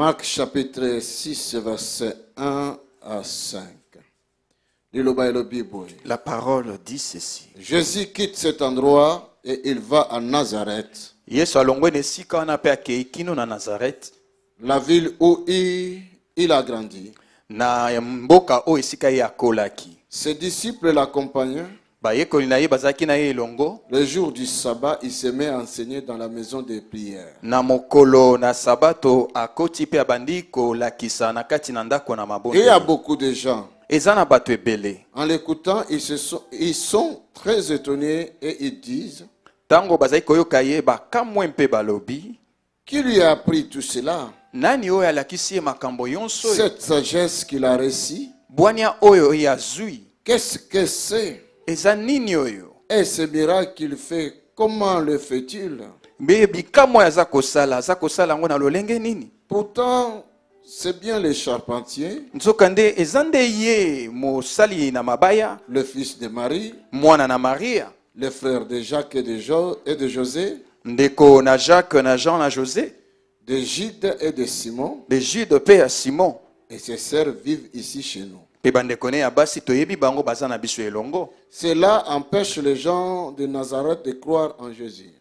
Marc chapitre 6, verset 1 à 5. La parole dit ceci. Jésus quitte cet endroit et il va à Nazareth, la ville où il a grandi. Ses disciples l'accompagnaient. Le jour du sabbat, il se met à enseigner dans la maison de prière. Et il y a beaucoup de gens. En l'écoutant, ils sont très étonnés et ils disent: qui lui a appris tout cela? Cette sagesse qu'il a reçue, qu'est-ce que c'est? Et ce miracle qu'il fait, comment le fait-il? Pourtant, c'est bien les charpentiers, le fils de Marie, le frère de Jacques et de José, de Jude et de Simon, et ses sœurs vivent ici chez nous. Cela empêche les gens de Nazareth de croire en Jésus.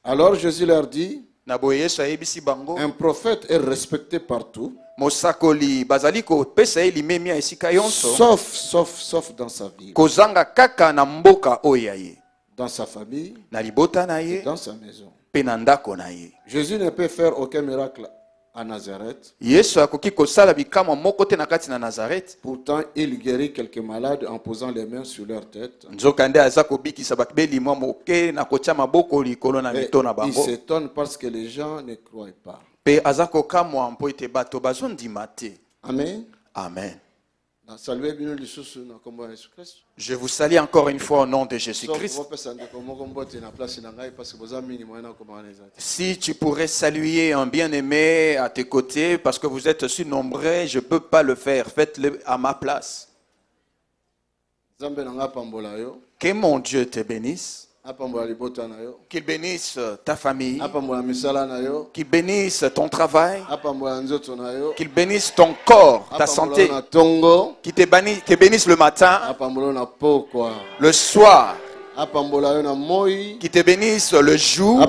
Alors Jésus leur dit: un prophète est respecté partout, sauf dans sa ville, dans sa famille et dans sa maison. Jésus ne peut faire aucun miracle à Nazareth. Pourtant, il guérit quelques malades en posant les mains sur leur tête. Et il s'étonne parce que les gens ne croient pas. Amen. Amen. Salut. Je vous salue encore une fois au nom de Jésus-Christ. Si tu pourrais saluer un bien-aimé à tes côtés, parce que vous êtes si nombreux, je ne peux pas le faire. Faites-le à ma place. Que mon Dieu te bénisse. Qu'il bénisse ta famille. Qu'il bénisse ton travail. Qu'il bénisse ton corps, ta santé. Qu'il bénisse le matin, le soir. Qu'il te bénisse le jour.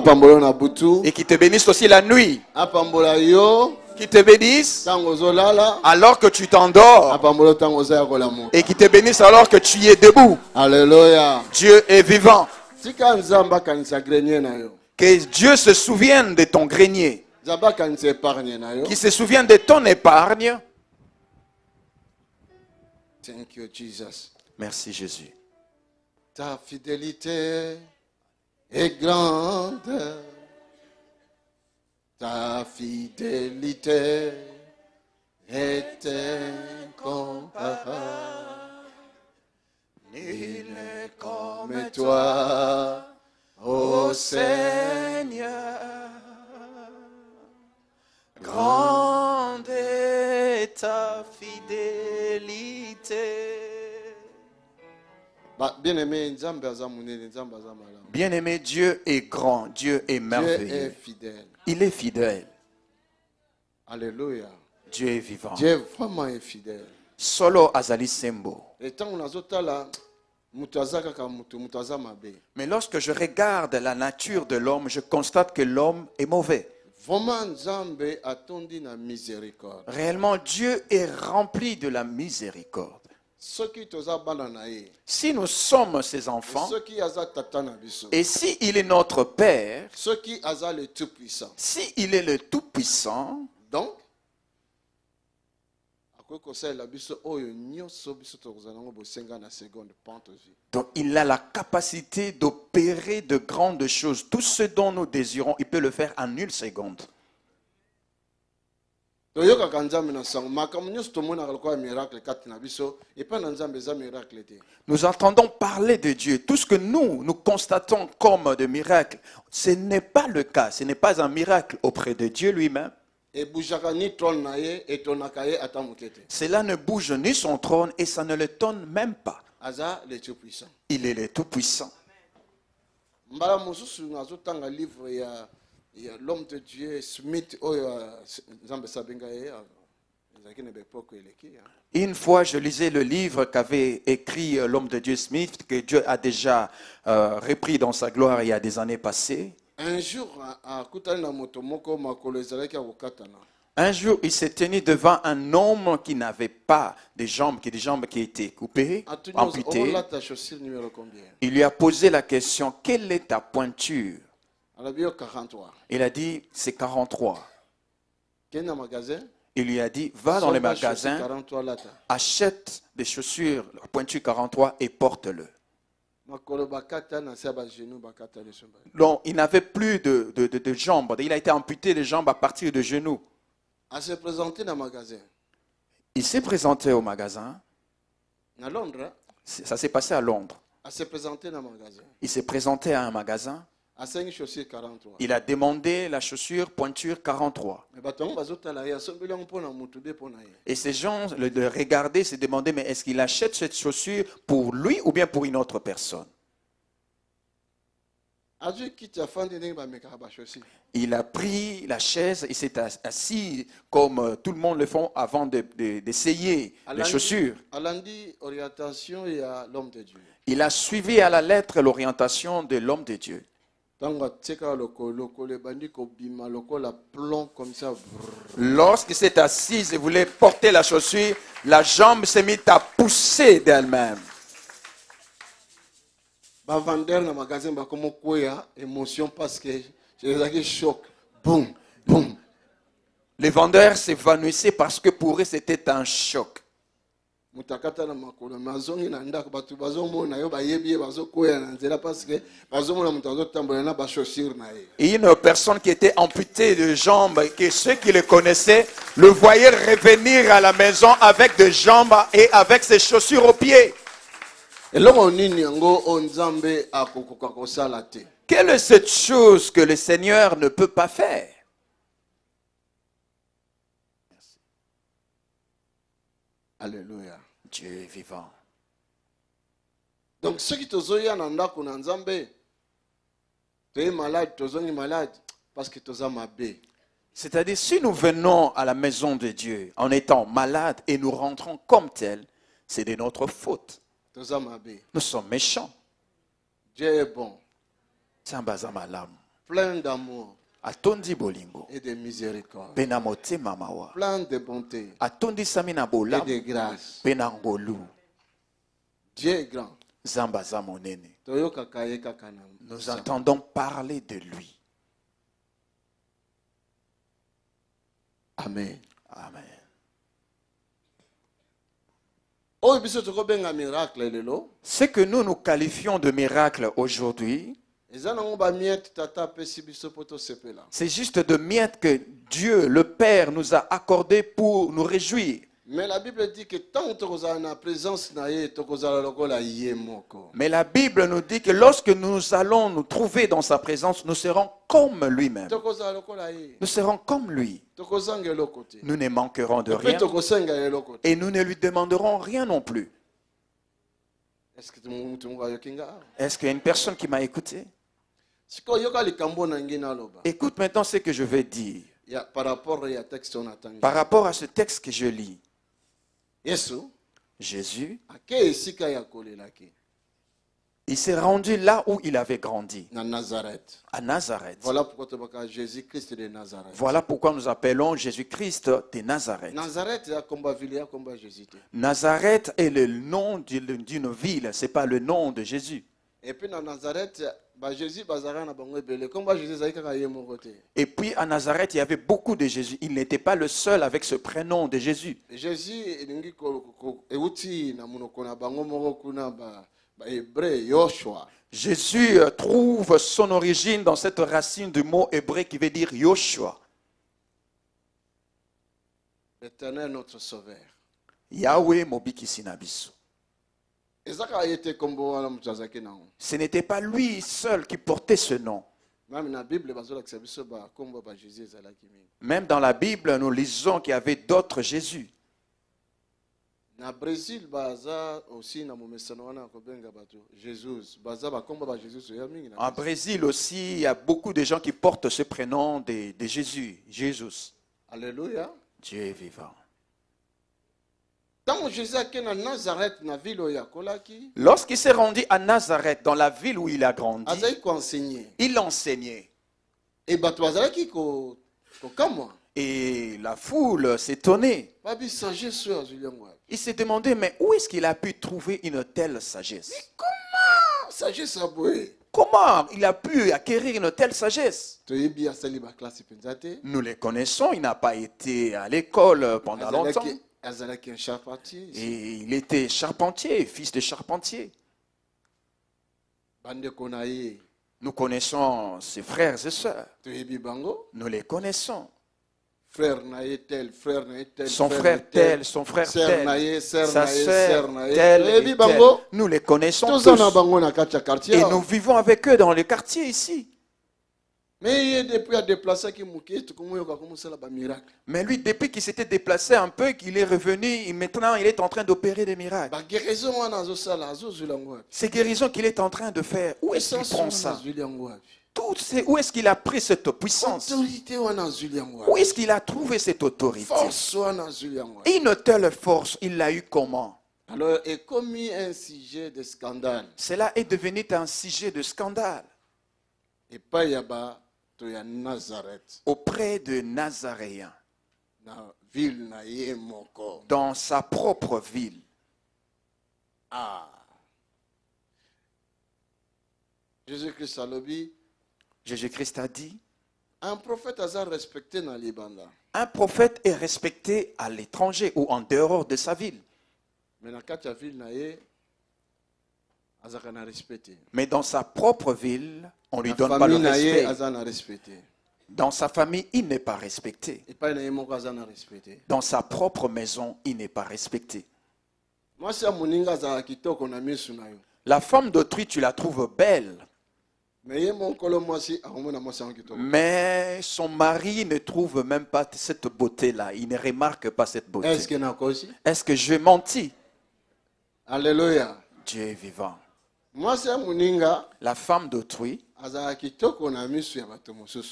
Et qu'il te bénisse aussi la nuit. Qui te bénisse alors que tu t'endors. Et qui te bénisse alors que tu es debout. Alléluia. Dieu est vivant. Que Dieu se souvienne de ton grenier. Qu'il se souvienne de ton épargne. Thank you, Jesus. Merci Jésus. Ta fidélité est grande. Ta fidélité est incomparable. Nul n'est comme toi, ô Seigneur. Grande est ta fidélité. Bien-aimé, Dieu est grand, Dieu est merveilleux. Dieu est fidèle. Il est fidèle. Alléluia. Dieu est vivant. Dieu vraiment est fidèle. Solo azali sembo. Mais lorsque je regarde la nature de l'homme, je constate que l'homme est mauvais. Réellement, Dieu est rempli de la miséricorde. Si nous sommes ses enfants, et si il est notre Père, si il est le Tout-Puissant, donc il a la capacité d'opérer de grandes choses. Tout ce dont nous désirons, il peut le faire en une seconde. Nous entendons parler de Dieu. Tout ce que nous constatons comme de miracles, ce n'est pas le cas. Ce n'est pas un miracle auprès de Dieu lui-même. Cela ne bouge ni son trône et ça ne l'étonne même pas. Il est le Tout-Puissant. L'homme de Dieu Smith, une fois, je lisais le livre qu'avait écrit l'homme de Dieu Smith, que Dieu a déjà repris dans sa gloire il y a des années passées. Un jour, il s'est tenu devant un homme qui n'avait pas des jambes qui étaient coupées, amputées. Il lui a posé la question, quelle est ta pointure? Il a dit, c'est 43. Il lui a dit, va dans les magasins, achète des chaussures, pointure 43 et porte-le. Donc, il n'avait plus de jambes. Il a été amputé des jambes à partir de genoux. Il s'est présenté au magasin. Ça s'est passé à Londres. Il s'est présenté à un magasin. Il a demandé la chaussure pointure 43. Et ces gens le regardaient, se demandaient, mais est-ce qu'il achète cette chaussure pour lui ou bien pour une autre personne? Il a pris la chaise, il s'est assis comme tout le monde le fait avant d'essayer les chaussures. Il a suivi à la lettre l'orientation de l'homme de Dieu. Lorsqu'il s'est assis et voulait porter la chaussure, la jambe s'est mise à pousser d'elle-même. Les vendeurs s'évanouissaient parce que pour eux c'était un choc. Et une personne qui était amputée de jambes, que ceux qui le connaissaient le voyaient revenir à la maison avec des jambes et avec ses chaussures aux pieds. Quelle est cette chose que le Seigneur ne peut pas faire? Merci. Alléluia. Dieu est vivant. Donc ceux qui te zoya nanda kuna nzambe, tu es malade, tu es malade parce que tu es mabé. C'est-à-dire, si nous venons à la maison de Dieu en étant malades et nous rentrons comme tels, c'est de notre faute. Nous sommes méchants. Dieu est bon. Plein d'amour. Et de miséricorde. Plein de bonté. Et de grâce. Dieu est grand. Nous entendons parler de lui. Amen. Amen. Ce que nous qualifions de miracle aujourd'hui, c'est juste de miettes que Dieu, le Père, nous a accordé pour nous réjouir. Mais la Bible dit que tant que nous avons la présence, mais la Bible nous dit que lorsque nous allons nous trouver dans sa présence, nous serons comme lui-même. Nous serons comme lui. Nous ne manquerons de rien. Et nous ne lui demanderons rien non plus. Est-ce qu'il y a une personne qui m'a écouté? Écoute maintenant ce que je vais dire. Par rapport à ce texte que je lis. Jésus, il s'est rendu là où il avait grandi. À Nazareth. Voilà pourquoi nous appelons Jésus-Christ de Nazareth. Nazareth est le nom d'une ville, ce n'est pas le nom de Jésus. Et puis à Nazareth, il y avait beaucoup de Jésus. Il n'était pas le seul avec ce prénom de Jésus. Jésus trouve son origine dans cette racine du mot hébreu qui veut dire Yoshua. L'Éternel notre sauveur. Yahweh mobiki sinabiso. Ce n'était pas lui seul qui portait ce nom. Même dans la Bible, nous lisons qu'il y avait d'autres Jésus. Na Brésil baza aussi na momesano wana kobenga bato Jesus baza bakomba ba Jesus ya mingi na. En Brésil aussi, il y a beaucoup de gens qui portent ce prénom de Jésus, Jésus. Alléluia. Dieu est vivant. Lorsqu'il s'est rendu à Nazareth, dans la ville où il a grandi, il enseignait. Et la foule s'étonnait. Il s'est demandé, mais où est-ce qu'il a pu trouver une telle sagesse? Comment il a pu acquérir une telle sagesse? Nous les connaissons, il n'a pas été à l'école pendant longtemps. Et il était charpentier, fils de charpentier. Nous connaissons ses frères et sœurs. Nous les connaissons. Son frère tel, son frère tel, sa sœur telle et telle. Nous les connaissons tous. Et nous vivons avec eux dans le quartier ici. Mais lui, depuis qu'il s'était déplacé un peu, qu'il est revenu, et maintenant il est en train d'opérer des miracles. Ces guérisons qu'il est en train de faire, où est-ce qu'il prend ça? Où est-ce qu'il a pris cette puissance? Où est-ce qu'il a trouvé cette autorité? Une telle force, il l'a eu comment? Alors, est commis un sujet de scandale. Cela est devenu un sujet de scandale. Et pas yaba to ya Nazareth. Auprès de Nazaréens. Dans sa propre ville. Ah. Jésus-Christ a lobby. Jésus-Christ a dit, un prophète est respecté dans Libanda. Un prophète est respecté à l'étranger ou en dehors de sa ville. Mais dans sa propre ville, on ne lui donne pas le respect. Dans sa famille, il n'est pas respecté. Dans sa propre maison, il n'est pas respecté. La femme d'autrui, tu la trouves belle. Mais son mari ne trouve même pas cette beauté-là. Il ne remarque pas cette beauté. Est-ce que je mentis? Alléluia. Dieu est vivant. La femme d'autrui,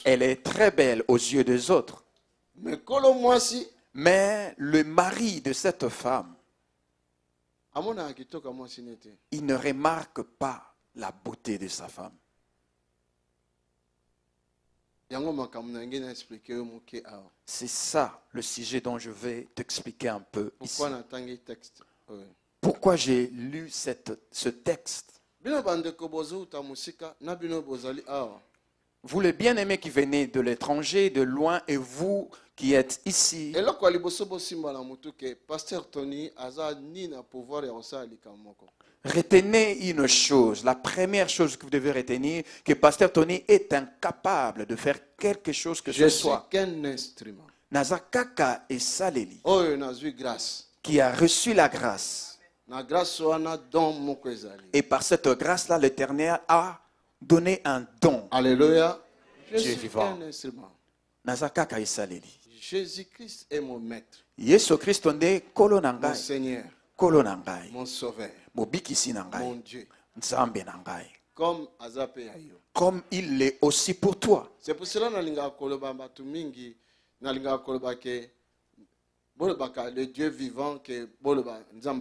elle est très belle aux yeux des autres. Mais le mari de cette femme, il ne remarque pas la beauté de sa femme. C'est ça le sujet dont je vais t'expliquer un peu ici. Pourquoi j'ai lu ce texte? Vous les bien-aimés qui venez de l'étranger, de loin, et vous qui êtes ici. Retenez une chose, la première chose que vous devez retenir, que Pasteur Tony est incapable de faire quelque chose que ce soit. Je suis qu'un instrument. Nazakaka et Saleli, qui a reçu la grâce. Et par cette grâce-là, l'Éternel a donné un don. Alléluia. Dieu est vivant. Nazakaka et Saleli. Jésus-Christ est mon maître. Jésus-Christ est mon Seigneur. Mon sauveur. Mon Dieu. Comme il l'est aussi pour toi. C'est pour cela que le Dieu vivant que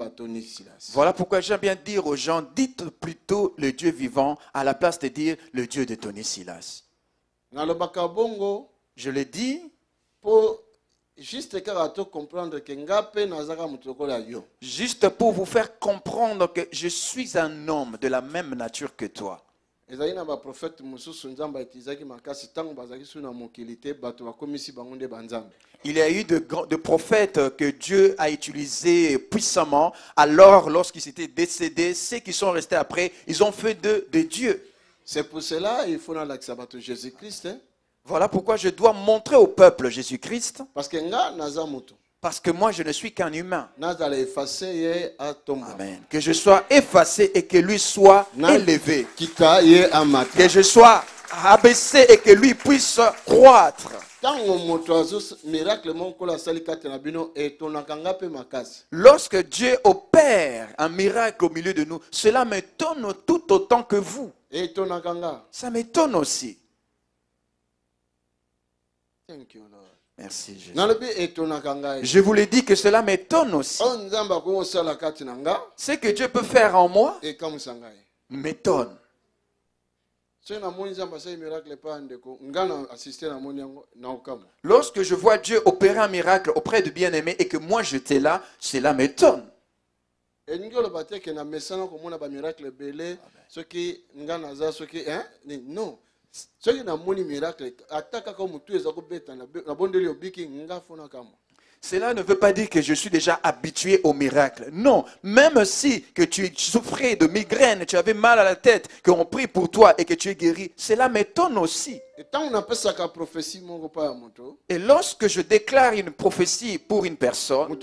Tony Silas. Voilà pourquoi j'aime bien dire aux gens, dites plutôt le Dieu vivant à la place de dire le Dieu de Tony Silas. Je le dis pour juste pour vous faire comprendre que je suis un homme de la même nature que toi. Il y a eu de prophètes que Dieu a utilisés puissamment. Alors, lorsqu'ils étaient décédés, ceux qui sont restés après, ils ont fait de Dieu. C'est pour cela qu'il faut l'accepter Jésus-Christ. Voilà pourquoi je dois montrer au peuple Jésus-Christ. Parce que moi, je ne suis qu'un humain. Amen. Que je sois effacé et que lui soit élevé. Que je sois abaissé et que lui puisse croître. Lorsque Dieu opère un miracle au milieu de nous, cela m'étonne tout autant que vous. Ça m'étonne aussi. Merci Jésus. Je vous l'ai dit que cela m'étonne aussi. Ce que Dieu peut faire en moi m'étonne. Lorsque je vois Dieu opérer un miracle auprès de bien-aimés et que moi j'étais là, cela m'étonne. Non. Cela ne veut pas dire que je suis déjà habitué au miracle. Non, même si que tu souffrais de migraine, tu avais mal à la tête, qu'on prie pour toi et que tu es guéri, cela m'étonne aussi. Et lorsque je déclare une prophétie pour une personne,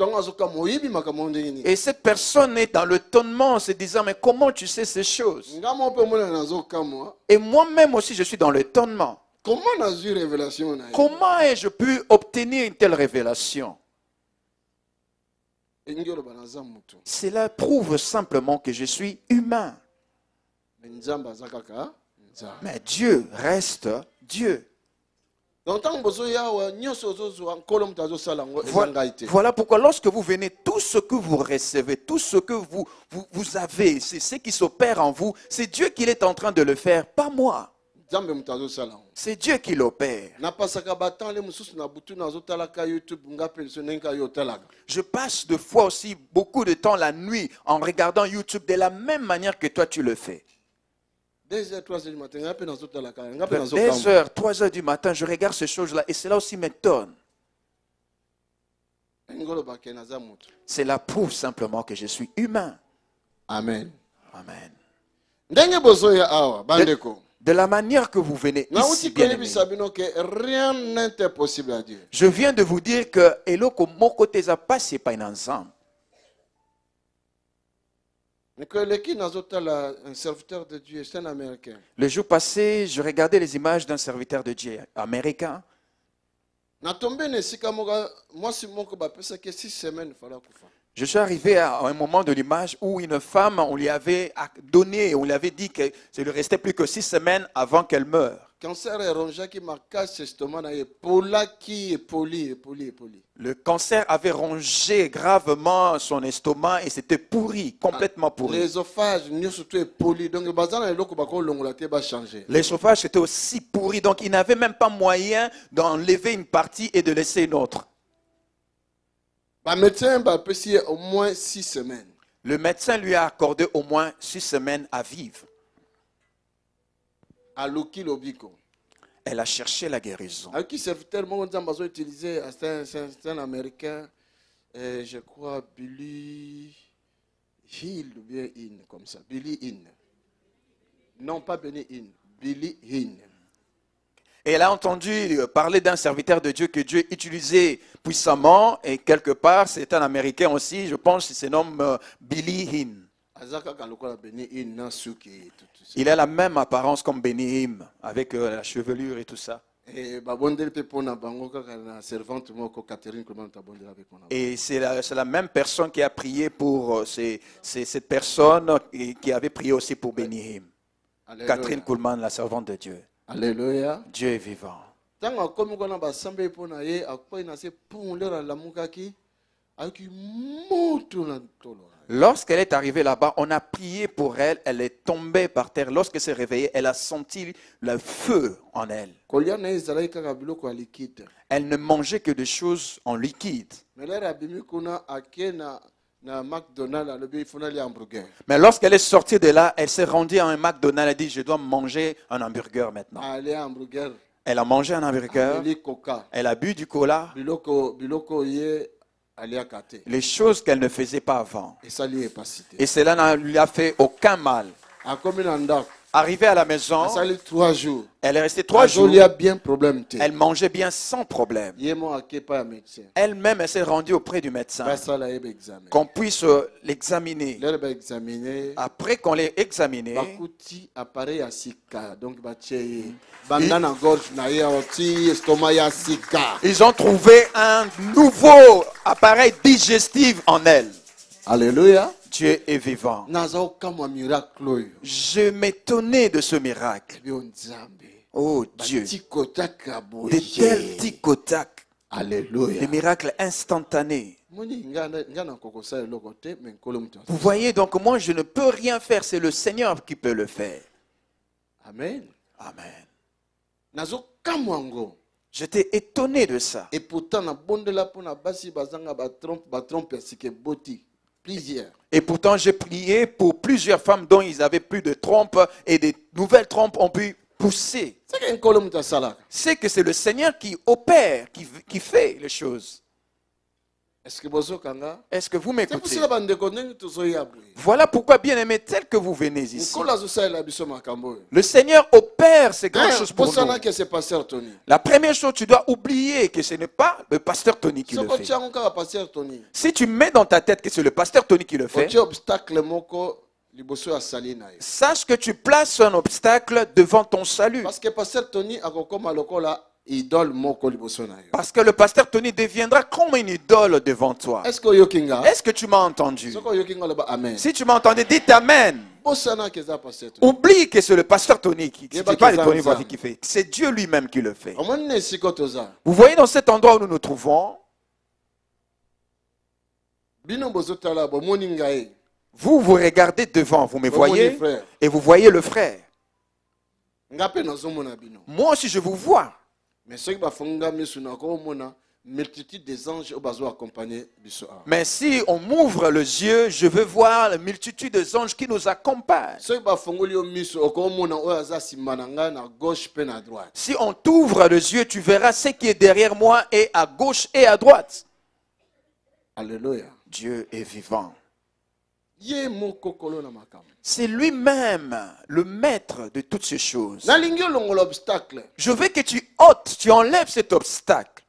et cette personne est dans l'étonnement en se disant, mais comment tu sais ces choses? Et moi-même aussi, je suis dans l'étonnement. Comment ai-je pu obtenir une telle révélation? Cela prouve simplement que je suis humain. Mais Dieu reste Dieu. Voilà pourquoi lorsque vous venez, tout ce que vous recevez, tout ce que vous avez, c'est ce qui s'opère en vous, c'est Dieu qui est en train de le faire, pas moi. C'est Dieu qui l'opère. Je passe de fois aussi beaucoup de temps la nuit en regardant YouTube de la même manière que toi tu le fais. 2h, 3h du matin, 2h, 3h du matin, je regarde ces choses-là et cela aussi m'étonne. Cela prouve simplement que je suis humain. Amen. Amen. De la manière que vous venez ici, bien-aimés, rien n'est impossible à Dieu. Je viens de vous dire que eloko moko teza passé pas ensemble. Un serviteur de Dieu, c'est un Américain. Le jour passé, je regardais les images d'un serviteur de Dieu américain. Je suis arrivé à un moment de l'image où une femme, on lui avait donné, on lui avait dit que ça lui restait plus que 6 semaines avant qu'elle meure. Le cancer avait rongé gravement son estomac et c'était pourri, complètement pourri. L'ésophage était aussi pourri, donc il n'avait même pas moyen d'enlever une partie et de laisser une autre. Au moins 6 semaines. Le médecin lui a accordé au moins 6 semaines à vivre. Elle a cherché la guérison. C'est un Américain, je crois Billy Hill ou bien In, comme ça. Billy In. Non, pas Benny In. Billy In. Et elle a entendu parler d'un serviteur de Dieu que Dieu utilisait puissamment. Et quelque part, c'est un Américain aussi, je pense qu'il se nomme Billy Hinn. Il a la même apparence comme Benny Hinn, avec la chevelure et tout ça. Et c'est la même personne qui a prié pour cette personne et qui avait prié aussi pour Benny Hinn. Catherine Kuhlman, la servante de Dieu. Alléluia. Dieu est vivant. Lorsqu'elle est arrivée là-bas, on a prié pour elle, elle est tombée par terre. Lorsqu'elle s'est réveillée, elle a senti le feu en elle. Elle ne mangeait que des choses en liquide. Mais lorsqu'elle est sortie de là, elle s'est rendue à un McDonald's. Elle a dit, je dois manger un hamburger maintenant. Elle a mangé un hamburger. Elle a bu du cola. Les choses qu'elle ne faisait pas avant. Et cela ne lui a fait aucun mal. Arrivée à la maison, 3 jours. Elle est restée 3 jours. Elle mangeait bien sans problème. Elle-même, elle s'est rendue auprès du médecin. Qu'on puisse l'examiner. Après qu'on l'ait examiné, ils ont trouvé un nouveau appareil digestif en elle. Alléluia. Dieu est vivant. Je m'étonnais de ce miracle. Oh Dieu. De tels tic-au-tac. Alléluia. Des miracles instantanés. Vous voyez, donc moi je ne peux rien faire. C'est le Seigneur qui peut le faire. Amen. Amen. J'étais étonné de ça. Et pourtant, Et pourtant, j'ai prié pour plusieurs femmes dont ils avaient plus de trompes et des nouvelles trompes ont pu pousser. C'est que c'est le Seigneur qui opère, qui fait les choses. Est-ce que vous m'écoutez? Voilà pourquoi, bien aimé, tel que vous venez ici, le Seigneur opère ces grandes choses pour nous. La première chose, tu dois oublier que ce n'est pas le pasteur Tony qui le fait. Si tu mets dans ta tête que c'est le pasteur Tony qui le fait, sache que tu places un obstacle devant ton salut. Parce que pasteur Tony a Parce que le pasteur Tony deviendra comme une idole devant toi. Est-ce que tu m'as entendu? Si tu m'as entendu, dites Amen. Oublie que c'est le pasteur Tony qui fait. C'est Dieu lui-même qui le fait. Vous voyez dans cet endroit où nous nous trouvons, vous regardez devant, vous me voyez, et vous voyez le frère. Moi aussi je vous vois. Mais si on m'ouvre les yeux, je veux voir la multitude des anges qui nous accompagnent. Si on t'ouvre les yeux, tu verras ce qui est derrière moi et à gauche et à droite. Alléluia. Dieu est vivant. C'est lui-même le maître de toutes ces choses. Je veux que tu ôtes, tu enlèves cet obstacle.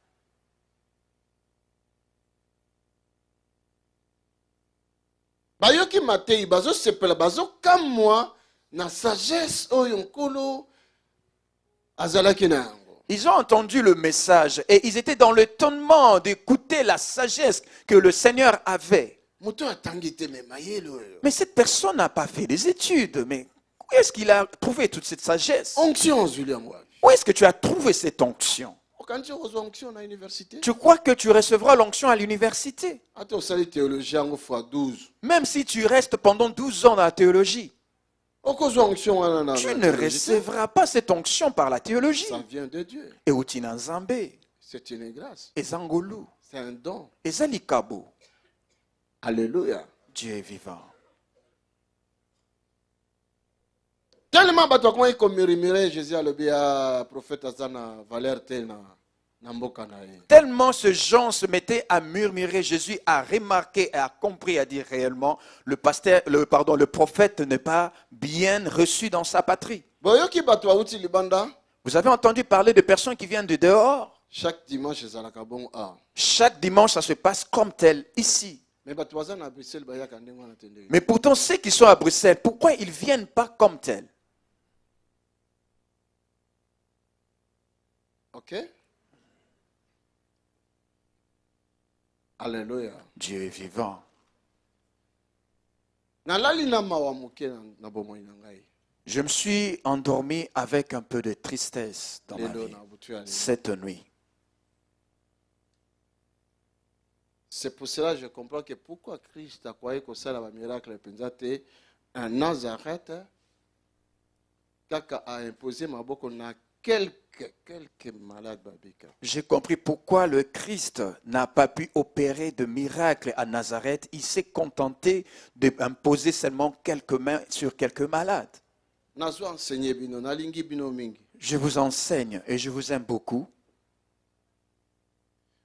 Ils ont entendu le message et ils étaient dans l'étonnement d'écouter la sagesse que le Seigneur avait. Mais cette personne n'a pas fait des études. Mais où est-ce qu'il a trouvé toute cette sagesse? Où est-ce que tu as trouvé cette onction? Tu crois que tu recevras l'onction à l'université? Même si tu restes pendant 12 ans dans la théologie, tu ne recevras pas cette onction par la théologie. Ça vient de Dieu. Et Utina Nzambe. C'est une grâce. Et Zangolu. C'est un don. Et Zalikabo. Alléluia. Dieu est vivant. Tellement batouakon comme murmurer Jésus a le bien prophète Azana Valère Tena Namboka nae. Tellement ce gens se mettaient à murmurer, Jésus a remarqué et a compris, a dit réellement, le prophète n'est pas bien reçu dans sa patrie. Boyoki batwa uti libanda. Vous avez entendu parler de personnes qui viennent de dehors? Chaque dimanche ezalaka bon a. Chaque dimanche ça se passe comme tel ici. Mais pourtant, ceux qui sont à Bruxelles, pourquoi ils ne viennent pas comme tels? Ok. Alléluia. Dieu est vivant. Je me suis endormi avec un peu de tristesse dans ma vie cette nuit. C'est pour cela que je comprends que pourquoi Christ a croyé que ça un miracle un Nazareth a imposé ma boque na quelques malades babika. J'ai compris pourquoi le Christ n'a pas pu opérer de miracle à Nazareth. Il s'est contenté d'imposer seulement quelques mains sur quelques malades. Je vous enseigne et je vous aime beaucoup.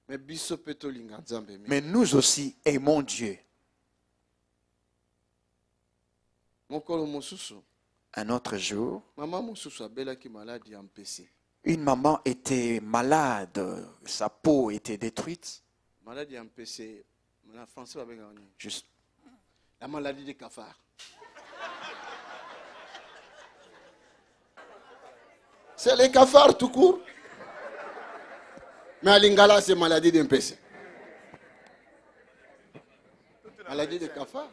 Mais nous aussi aimons Dieu. Un autre jour, maman mususu abelaki maladie empêchée. Une maman était malade, sa peau était détruite. Maladie empêchée, en français, Juste. La maladie des cafards. C'est les cafards tout court. Mais à Lingala, c'est maladie d'empêchée. Maladie des cafards.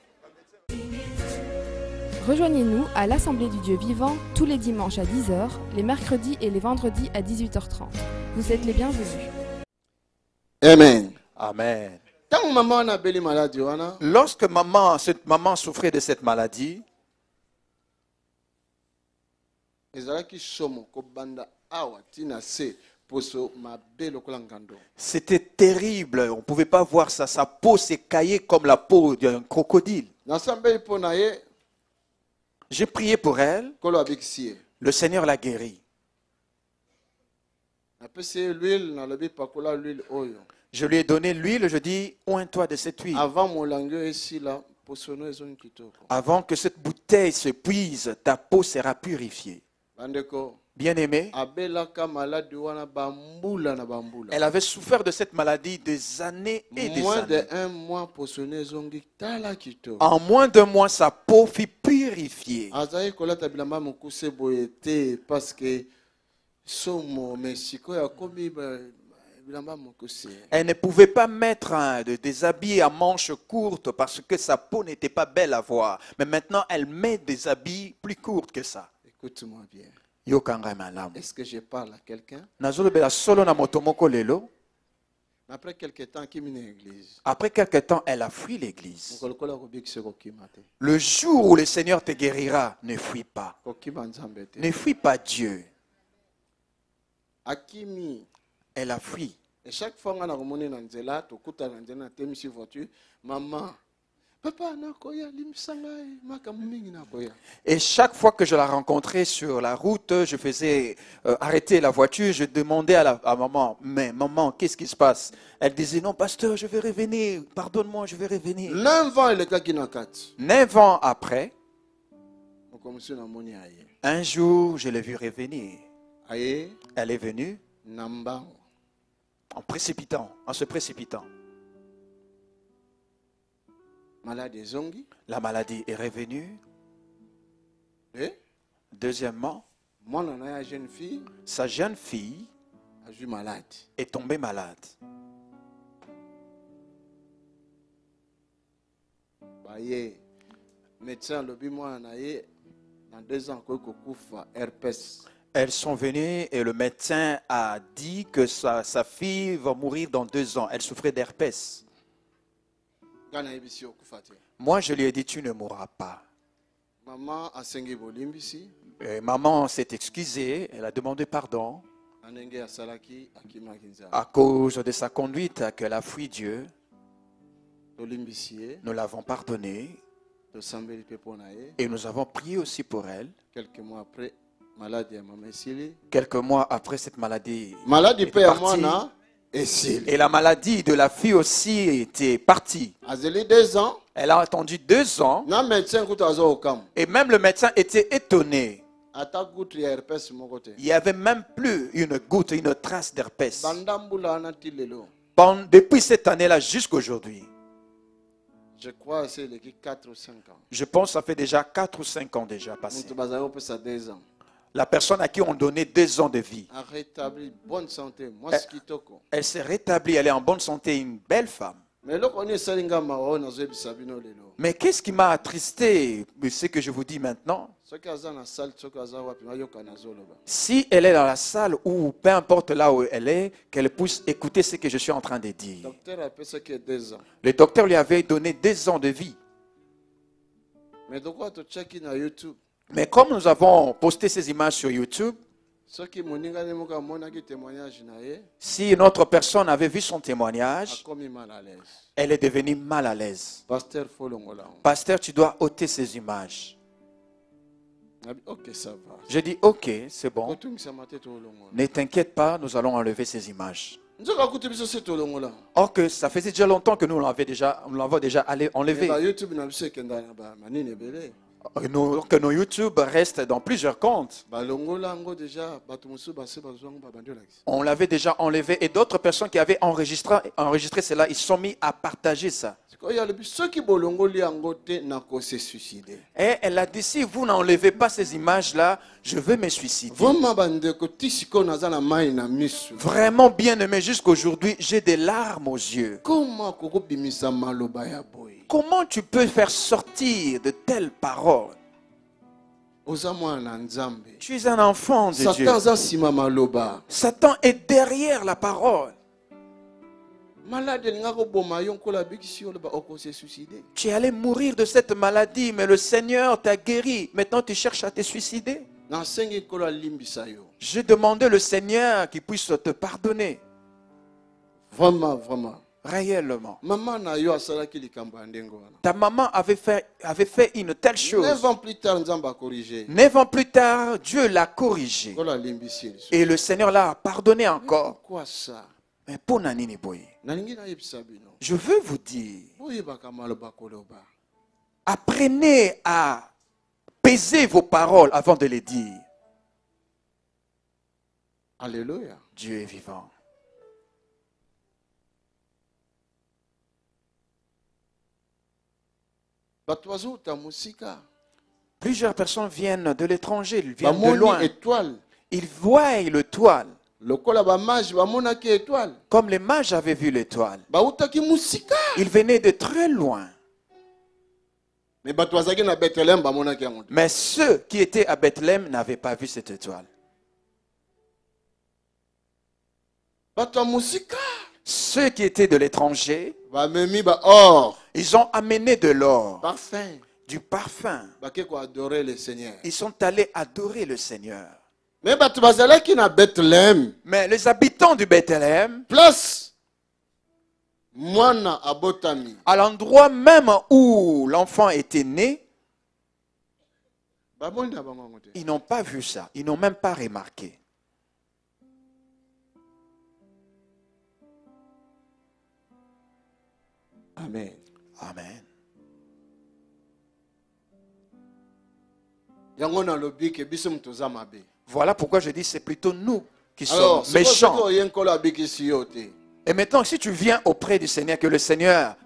Rejoignez-nous à l'Assemblée du Dieu vivant tous les dimanches à 10h, les mercredis et les vendredis à 18h30. Vous êtes les bienvenus. Amen. Amen. Lorsque cette maman souffrait de cette maladie, c'était terrible. On ne pouvait pas voir ça. Sa peau s'écaillait comme la peau d'un crocodile. J'ai prié pour elle. Le Seigneur l'a guérie. Je lui ai donné l'huile. Je dis, oins-toi de cette huile. Avant que cette bouteille se puise, ta peau sera purifiée. Bien-aimé, elle avait souffert de cette maladie des années et des années. En moins d'un mois, sa peau fut purifiée. Elle ne pouvait pas mettre des habits à manches courtes parce que sa peau n'était pas belle à voir. Mais maintenant, elle met des habits plus courts que ça. Écoute-moi bien. Est-ce que je parle à quelqu'un? Après quelques temps, elle a fui l'église. Le jour où le Seigneur te guérira, ne fuis pas. Ne fuis pas Dieu. Elle a fui. Et chaque fois que maman, papa, et chaque fois que je la rencontrais sur la route, je faisais arrêter la voiture, je demandais à maman, mais maman, qu'est-ce qui se passe? Elle disait, non, pasteur, je vais revenir, pardonne-moi, je vais revenir. 9 ans après, un jour, je l'ai vu revenir. Elle est venue en se précipitant. La maladie est revenue. Deuxièmement, sa jeune fille est tombée malade. Elles sont venues et le médecin a dit que sa fille va mourir dans 2 ans. Elle souffrait d'herpès. Moi, je lui ai dit, tu ne mourras pas. Maman s'est excusée, elle a demandé pardon à cause de sa conduite qu'elle a fui Dieu. Nous l'avons pardonnée et nous avons prié aussi pour elle. Quelques mois après cette maladie est partie, et la maladie de la fille aussi était partie. Elle a attendu 2 ans. Et même le médecin était étonné. Il n'y avait même plus une goutte, une trace d'herpès. Depuis cette année-là jusqu'à aujourd'hui. Je crois que c'est 4 ou 5 ans. Je pense que ça fait déjà 4 ou 5 ans déjà passé. La personne à qui on donnait 2 ans de vie. Elle s'est rétablie, elle est en bonne santé, une belle femme. Mais qu'est-ce qui m'a attristé, ce que je vous dis maintenant? Si elle est dans la salle ou peu importe là où elle est, qu'elle puisse écouter ce que je suis en train de dire. Le docteur lui avait donné 2 ans de vie. Mais comme nous avons posté ces images sur YouTube, si une autre personne avait vu son témoignage, elle est devenue mal à l'aise. Pasteur, tu dois ôter ces images. Je dis, ok, c'est bon. Ne t'inquiète pas, nous allons enlever ces images. Or que ça faisait déjà longtemps que nous l'avons déjà enlevé. Que nos YouTube restent dans plusieurs comptes. On l'avait déjà enlevé et d'autres personnes qui avaient enregistré cela, ils sont mis à partager ça. Et elle a dit, si vous n'enlevez pas ces images-là, je vais me suicider. Vraiment bien aimé, jusqu'aujourd'hui, j'ai des larmes aux yeux. Comment tu peux faire sortir de telles paroles? Tu es un enfant de Dieu. Satan est derrière la parole. Tu es allé mourir de cette maladie, mais le Seigneur t'a guéri. Maintenant, tu cherches à te suicider. J'ai demandé au Seigneur qu'il puisse te pardonner. Vraiment, vraiment. Réellement. Ta maman avait fait une telle chose. 9 ans plus tard, Nzamba a corrigé. 9 ans plus tard, Dieu l'a corrigé. Et le Seigneur l'a pardonné encore. Pourquoi ça? Mais pour Nanini Boye, je veux vous dire, apprenez à peser vos paroles avant de les dire. Alléluia. Dieu est vivant. Plusieurs personnes viennent de l'étranger, ils viennent de loin. Ils voient l'étoile. Comme les mages avaient vu l'étoile. Ils venaient de très loin. Mais ceux qui étaient à Bethléem n'avaient pas vu cette étoile. Ceux qui étaient de l'étranger, ils ont amené de l'or, du parfum. Ils sont allés adorer le Seigneur. Mais les habitants du Bethléem, à l'endroit même où l'enfant était né, ils n'ont pas vu ça. Ils n'ont même pas remarqué. Amen. Amen. Voilà pourquoi je dis c'est plutôt nous qui sommes méchants. Et maintenant, si tu viens auprès du Seigneur, que le Seigneur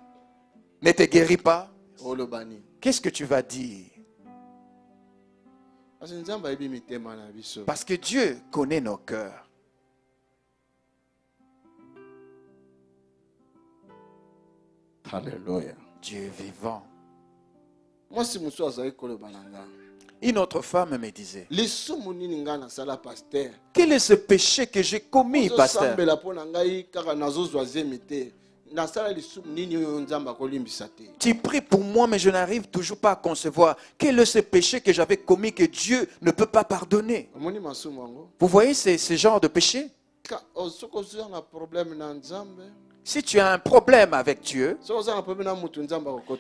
ne te guérit pas, qu'est-ce que tu vas dire? Parce que Dieu connaît nos cœurs. Alléluia. Dieu est vivant. Moi, si une autre femme me disait, quel est ce péché que j'ai commis, pasteur? Tu pries pour moi, mais je n'arrive toujours pas à concevoir. Quel est ce péché que j'avais commis que Dieu ne peut pas pardonner? Vous voyez ce genre de péché? Si tu as un problème avec Dieu,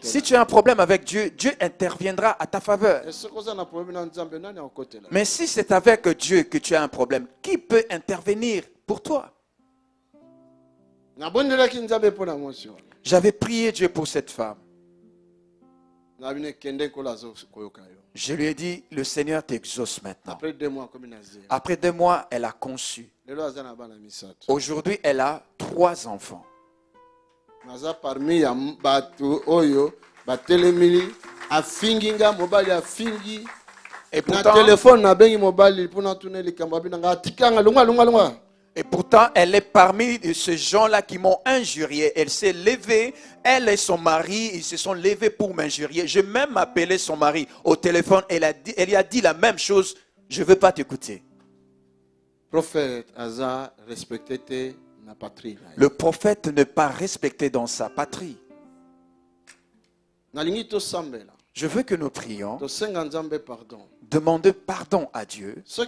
si tu as un problème avec Dieu, Dieu interviendra à ta faveur. Mais si c'est avec Dieu que tu as un problème, qui peut intervenir pour toi? J'avais prié Dieu pour cette femme. Je lui ai dit, le Seigneur t'exauce maintenant. Après 2 mois, elle a conçu. Aujourd'hui, elle a 3 enfants. Et pourtant, elle est parmi ces gens-là qui m'ont injurié. Elle s'est levée, elle et son mari, ils se sont levés pour m'injurier. J'ai même appelé son mari au téléphone. Elle lui a dit la même chose. Je ne veux pas t'écouter. Prophète Asa, respectez la patrie. Le prophète n'est pas respecté dans sa patrie. Je veux que nous prions. Demandez pardon à Dieu. Si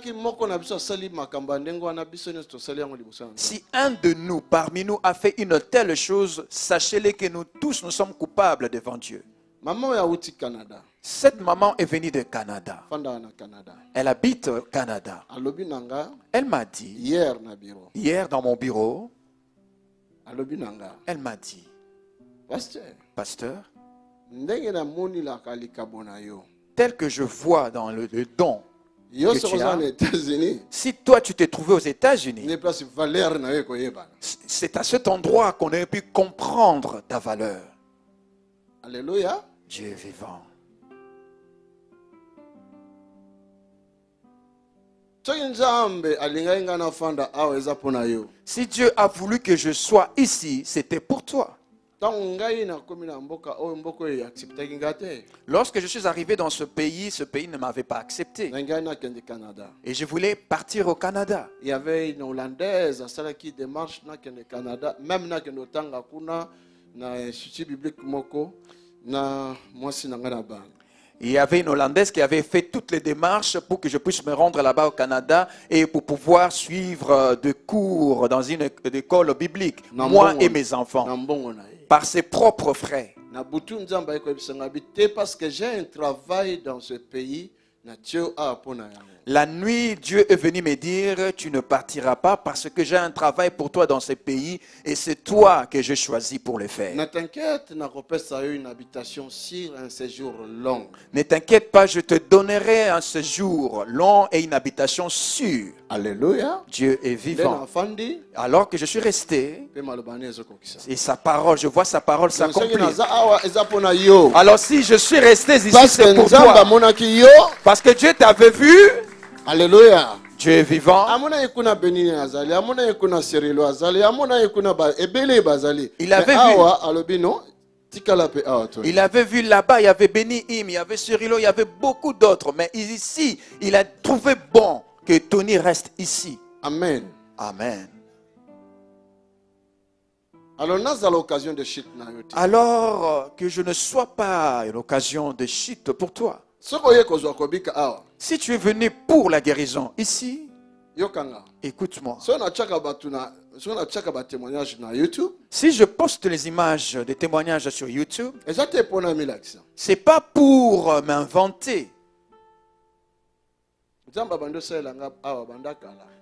un de nous, parmi nous, a fait une telle chose, sachez-le que nous tous, nous sommes coupables devant Dieu. Cette maman est venue de Canada. Elle habite au Canada. Elle m'a dit, hier dans mon bureau, elle m'a dit, pasteur, tel que je vois dans le don que tu as, si toi tu t'es trouvé aux États-Unis, c'est à cet endroit qu'on a pu comprendre ta valeur. Alléluia. Dieu est vivant. Si Dieu a voulu que je sois ici, c'était pour toi. Lorsque je suis arrivé dans ce pays ne m'avait pas accepté. Et je voulais partir au Canada. Il y avait une Hollandaise qui démarche au Canada, même dans l'Institut biblique Moko, il y avait une Hollandaise qui avait fait toutes les démarches pour que je puisse me rendre là-bas au Canada et pour pouvoir suivre des cours dans une école biblique, moi et mes enfants, par ses propres frais. Parce que j'ai un travail dans ce pays. La nuit, Dieu est venu me dire, tu ne partiras pas parce que j'ai un travail pour toi dans ce pays et c'est toi que j'ai choisi pour le faire. Ne t'inquiète, une habitation sur un séjour long. Ne t'inquiète pas, je te donnerai un séjour long et une habitation sûre. Alléluia. Dieu est vivant. Alors que je suis resté, et sa parole, je vois sa parole s'accomplir. Alors si je suis resté ici, c'est pour toi. Parce que Dieu t'avait vu. Alléluia. Dieu est vivant. Il avait vu là-bas, il y avait Béni Im, il y avait Cyrilo, il y avait beaucoup d'autres. Mais ici, il a trouvé bon que Tony reste ici. Amen. Amen. Alors que je ne sois pas une occasion de chute pour toi. Si tu es venu pour la guérison ici, écoute-moi. Si je poste les images des témoignages sur YouTube, ce n'est pas pour m'inventer.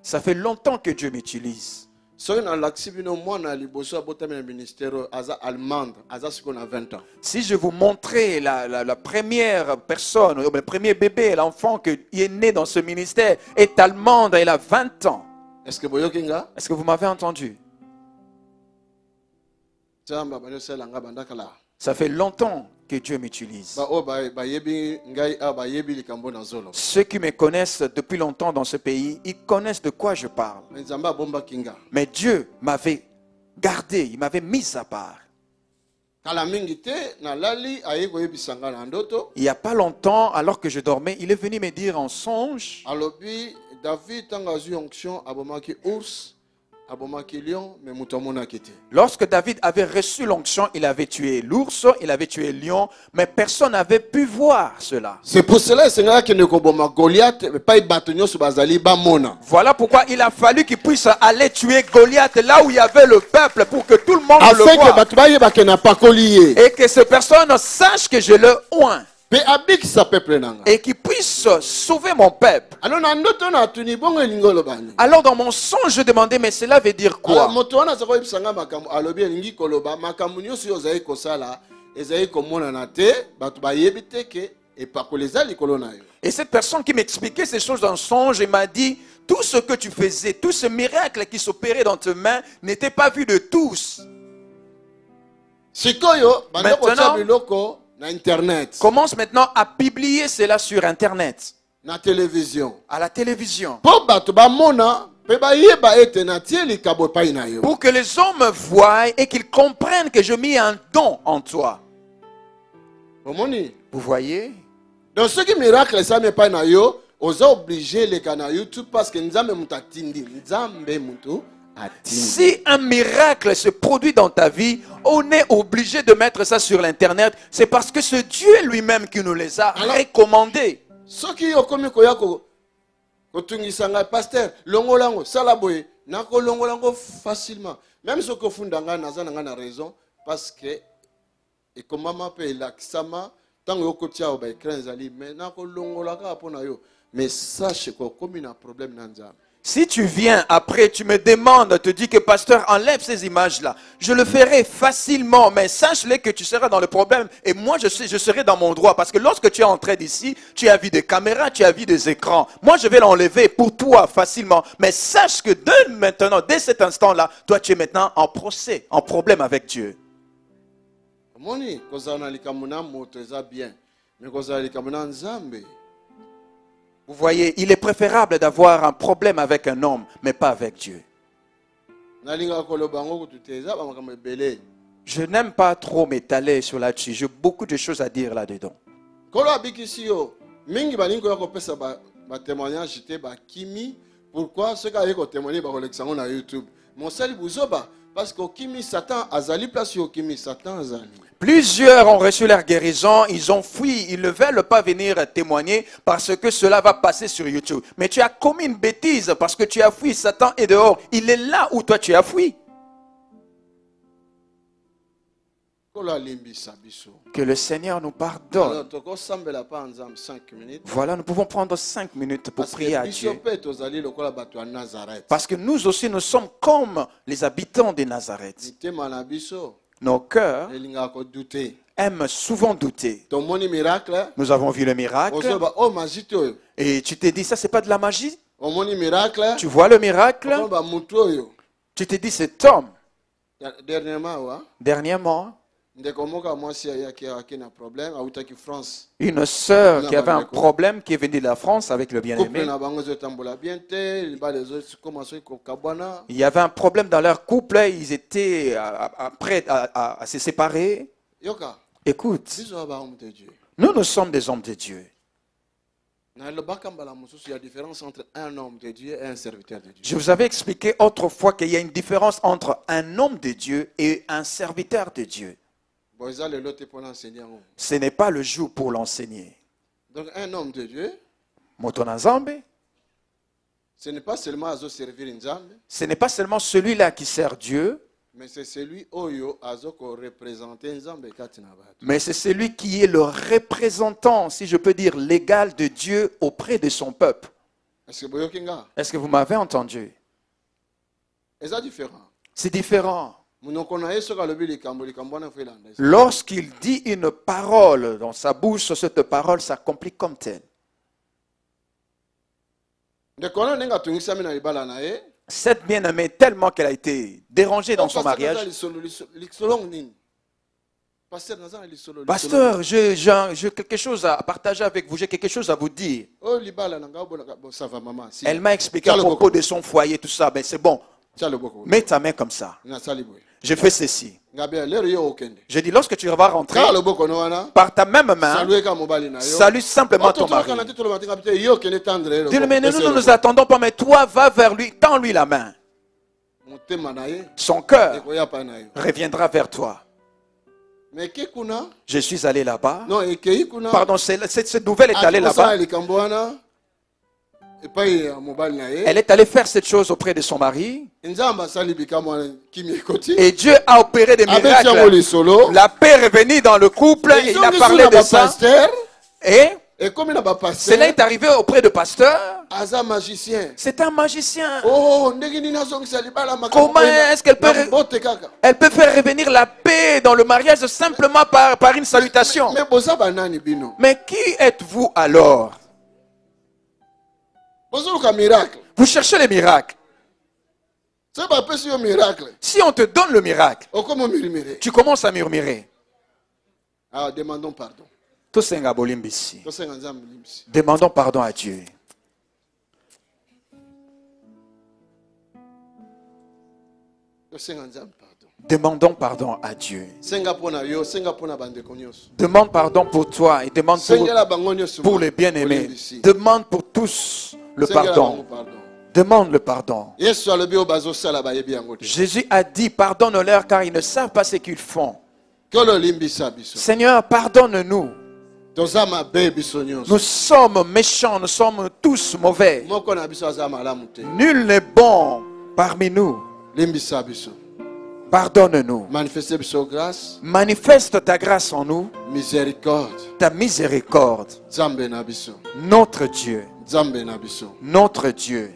Ça fait longtemps que Dieu m'utilise. Si je vous montrais la première personne, le premier bébé, l'enfant qui est né dans ce ministère est allemande, elle a 20 ans. Est-ce que vous m'avez entendu? Ça fait longtemps que Dieu m'utilise. Ceux qui me connaissent depuis longtemps dans ce pays, ils connaissent de quoi je parle. Mais Dieu m'avait gardé, il m'avait mis à part. Il n'y a pas longtemps, alors que je dormais, il est venu me dire en songe. Lorsque David avait reçu l'onction, il avait tué l'ours, il avait tué le lion, mais personne n'avait pu voir cela. C'est pour cela que Goliath. Voilà pourquoi il a fallu qu'il puisse aller tuer Goliath là où il y avait le peuple pour que tout le monde le voie. Et que ces personnes sachent que je le oins. Et qui puisse sauver mon peuple. Alors dans mon songe je demandais, mais cela veut dire quoi? Et cette personne qui m'expliquait ces choses dans le songe, il m'a dit, tout ce que tu faisais, tout ce miracle qui s'opérait dans tes mains n'était pas vu de tous. Maintenant, Internet. Commence maintenant à publier cela sur Internet. Na télévision. À la télévision. Pour que les hommes voient et qu'ils comprennent que je mets un don en toi. Vous voyez? Dans ce qui miracle, ça n'est pas na yo, on obligé les canaux YouTube parce que nous avons si un miracle se produit dans ta vie, on est obligé de mettre ça sur l'internet. C'est parce que c'est Dieu lui-même qui nous les a recommandés. Ceux qui ont commis pasteur, longolango, salaboye, nako longolango facilement. Même ceux qui font d'anga n'a raison parce que et comme maman paye l'accent, tant que kotia obay crains ali, mais nako longolaka apona yo. Mais sache que comme il y a un problème nanza. Si tu viens après, tu me demandes, te dis que pasteur, enlève ces images-là. Je le ferai facilement, mais sache-le que tu seras dans le problème. Et moi, je serai dans mon droit. Parce que lorsque tu es entré d'ici, tu as vu des caméras, tu as vu des écrans. Moi, je vais l'enlever pour toi facilement. Mais sache que dès maintenant, dès cet instant-là, toi, tu es maintenant en procès, en problème avec Dieu. Vous voyez, il est préférable d'avoir un problème avec un homme, mais pas avec Dieu. Je n'aime pas trop m'étaler sur là-dessus. J'ai beaucoup de choses à dire là-dedans. Pourquoi ceux qui ont témoigné par YouTube? Parce que Satan a place Satan. Plusieurs ont reçu leur guérison, ils ont fui, ils ne veulent pas venir témoigner parce que cela va passer sur YouTube. Mais tu as commis une bêtise parce que tu as fui, Satan est dehors. Il est là où toi tu as fui. Que le Seigneur nous pardonne. Voilà, nous pouvons prendre 5 minutes pour prier à Dieu. Parce que nous aussi, nous sommes comme les habitants de Nazareth. Nos cœurs aiment souvent douter. Nous avons vu le miracle. Et tu t'es dit, ça c'est pas de la magie. Tu vois le miracle. Tu t'es dit, cet homme. Dernièrement. Une sœur qui avait un problème qui est venue de la France avec le bien-aimé. Il y avait un problème dans leur couple, ils étaient prêts à se séparer. Écoute, nous sommes des hommes de Dieu. Il y a différence entre un homme de Dieu et un serviteur de Dieu. Je vous avais expliqué autrefois qu'il y a une différence entre un homme de Dieu et un serviteur de Dieu. Ce n'est pas le jour pour l'enseigner. Donc un homme de Dieu, ce n'est pas seulement servir Nzambe. Ce n'est pas seulement celui-là qui sert Dieu. Mais c'est celui Mais c'est celui qui est le représentant, si je peux dire, légal de Dieu auprès de son peuple. Est-ce que vous m'avez entendu? C'est différent. Lorsqu'il dit une parole dans sa bouche, cette parole s'accomplit comme telle. Cette bien-aimée, tellement qu'elle a été dérangée dans son mariage. Pasteur, j'ai quelque chose à partager avec vous, j'ai quelque chose à vous dire. Elle m'a expliqué à propos de son foyer, tout ça, mais c'est bon. Mets ta main comme ça. Je fais ceci. J'ai dit, lorsque tu vas rentrer, par ta même main, salue simplement ton mari. Dis-le, mais nous nous attendons pas, mais toi, va vers lui, tends-lui la main. Son cœur reviendra vers toi. Je suis allé là-bas. Pardon, cette nouvelle est allée là-bas. Elle est allée faire cette chose auprès de son mari. Et Dieu a opéré des miracles. La paix est revenue dans le couple. Il a parlé de ça. Et cela est arrivé auprès de pasteur. C'est un magicien. Comment est-ce qu'elle peut faire revenir la paix dans le mariage simplement par une salutation? Mais qui êtes-vous alors? Vous cherchez les miracles. Si on te donne le miracle, tu commences à murmurer. Alors demandons pardon. Demandons pardon à Dieu. Demandons pardon à Dieu. Demande pardon pour toi et demande pour les bien-aimés. Demande pour tous le pardon. Demande le pardon. Jésus a dit, pardonne-leur car ils ne savent pas ce qu'ils font. Seigneur, pardonne-nous. Nous sommes méchants, nous sommes tous mauvais. Nul n'est bon parmi nous. Pardonne-nous. Manifeste ta grâce en nous. Ta miséricorde. Notre Dieu. Notre Dieu.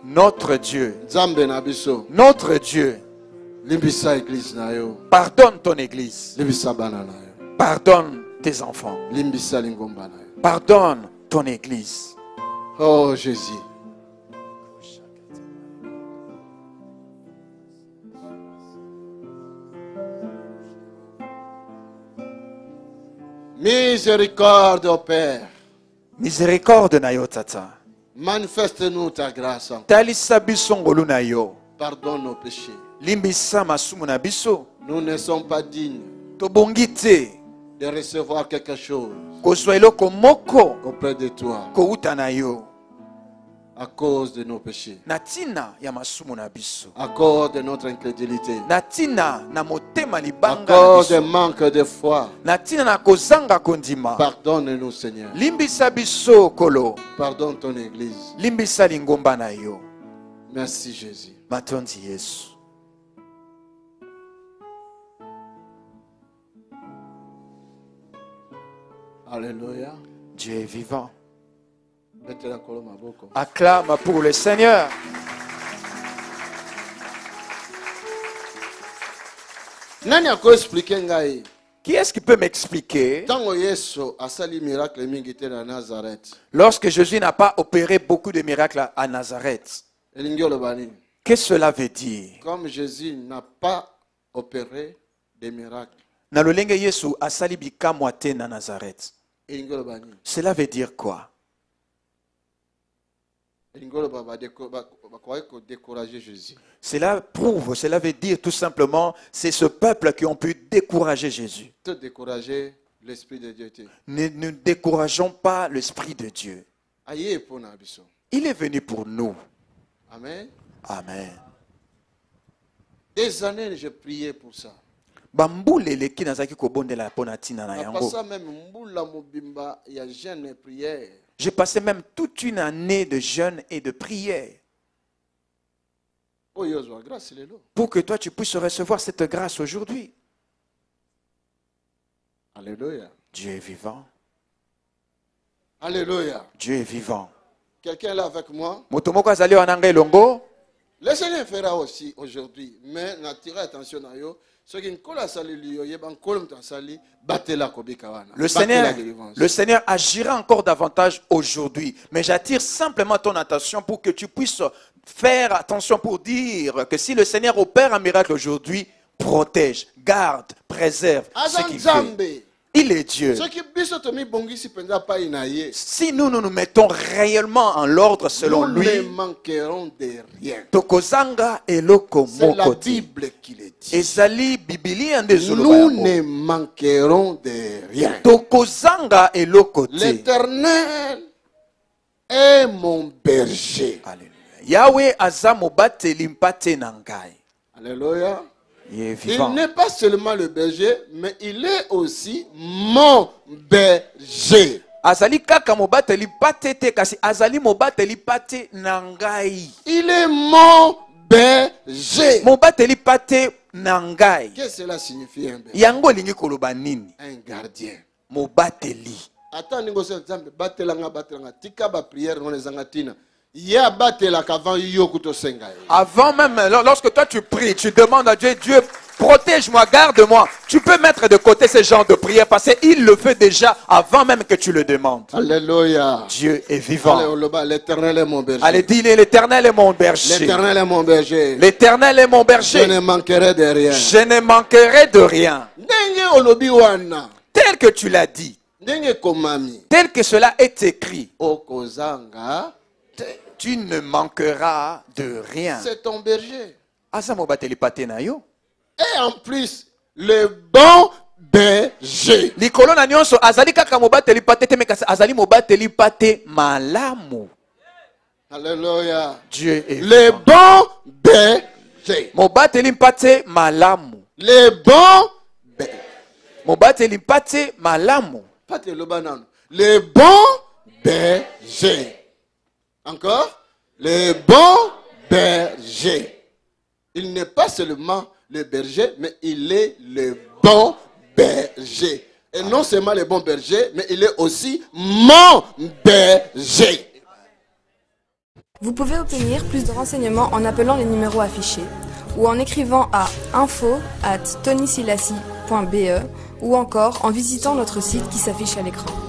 Notre Dieu. Notre Dieu. Pardonne ton église. Pardonne tes enfants. Pardonne ton église. Oh Jésus. Miséricorde, au Père. Miséricorde na yo tata. Manifeste-nous ta grâce. Talisa biso ngolu na yo. Pardonne nos péchés. Limbisa masumu na biso. Nous ne sommes pas dignes Tobongite. de recevoir quelque chose Kozwa eloko moko auprès de toi kouta na yo. à cause de nos péchés, Natina ya masumu na biso. à cause de notre incrédulité, Natina na motema à libanga na cause du biso. manque de foi. Natina na kozanga kondima. Pardonne-nous, Seigneur. Limbisa biso kolo. Pardonne ton église. Limbisa lingomba na yo. Merci, Jésus. Matondi Yesu. Alléluia. Dieu est vivant. Mettez-la colonne à beaucoup. Acclame pour le Seigneur. Nani a expliqué ngai? Qui est-ce qui peut m'expliquer Tango Yesu asali miracle mingi te na Nazareth. lorsque Jésus n'a pas opéré beaucoup de miracles à Nazareth? Elingi olobani. Qu'est-ce que cela veut dire? Comme Jésus n'a pas opéré des miracles. Na lolenge Yesu asali bikamwa te na Nazareth. Elingi olobani. Cela veut dire quoi? Elingi olobaba décourager Jésus. Cela prouve, cela veut dire tout simplement, c'est ce peuple qui ont pu décourager Jésus. Te décourager l'esprit de Dieu. Ne décourageons pas l'Esprit de Dieu. Aye pona biso. Il est venu pour nous. Amen. Amen. Des années j'ai prié pour ça. Bambulele ki nazaki kobondela pona tina na yango. Ça même mbula mobimba ya jeûne et prière. J'ai passé même toute une année de jeûne et de prière. Pour que toi tu puisses recevoir cette grâce aujourd'hui. Alléluia. Dieu est vivant. Alléluia. Dieu est vivant. Quelqu'un est là avec moi? Motomoko azali wananga elongo. Le Seigneur fera aussi aujourd'hui, mais n'attirez attention à yo. Le Seigneur agira encore davantage aujourd'hui. Mais j'attire simplement ton attention pour que tu puisses faire attention pour dire que si le Seigneur opère un miracle aujourd'hui, protège, garde, préserve ce qu'il fait. Il est Dieu. Si nous nous mettons réellement en l'ordre selon lui, nous ne manquerons de rien. C'est la Bible qui le dit. Nous ne manquerons de rien. L'Éternel est mon berger. Yahweh azamobateli mpate nangai. Alléluia. Il n'est pas seulement le berger, mais il est aussi mon berger. Azali kaka mobateli pate te kasi azali mobateli pate nangai. Il est mon berger. Mobateli pate nangai. Qu'est-ce que cela signifie un berger? Yango lingi koloba nini? Un gardien. Mobateli. Attends, ningo se nzambe batelanga tika ba prière no ezanga tina. Avant même, lorsque toi tu pries, tu demandes à Dieu, Dieu, protège-moi, garde-moi. Tu peux mettre de côté ce genre de prière parce qu'il le fait déjà avant même que tu le demandes. Alléluia. Dieu est vivant. L'Éternel est mon berger. Allez, dis-le, l'Éternel est mon berger. L'Éternel est mon berger. L'Éternel est mon berger. Je ne manquerai de rien. Je ne manquerai de rien. Tel que tu l'as dit. Tel que cela est écrit. Tu ne manqueras de rien. C'est ton berger. Et en plus, le bon berger. Alléluia. Dieu est le bon berger. Le bon berger. Le bon berger. Encore, le bon berger. Il n'est pas seulement le berger, mais il est le bon berger. Et non seulement le bon berger, mais il est aussi mon berger. Vous pouvez obtenir plus de renseignements en appelant les numéros affichés ou en écrivant à info@tonysilassi.be ou encore en visitant notre site qui s'affiche à l'écran.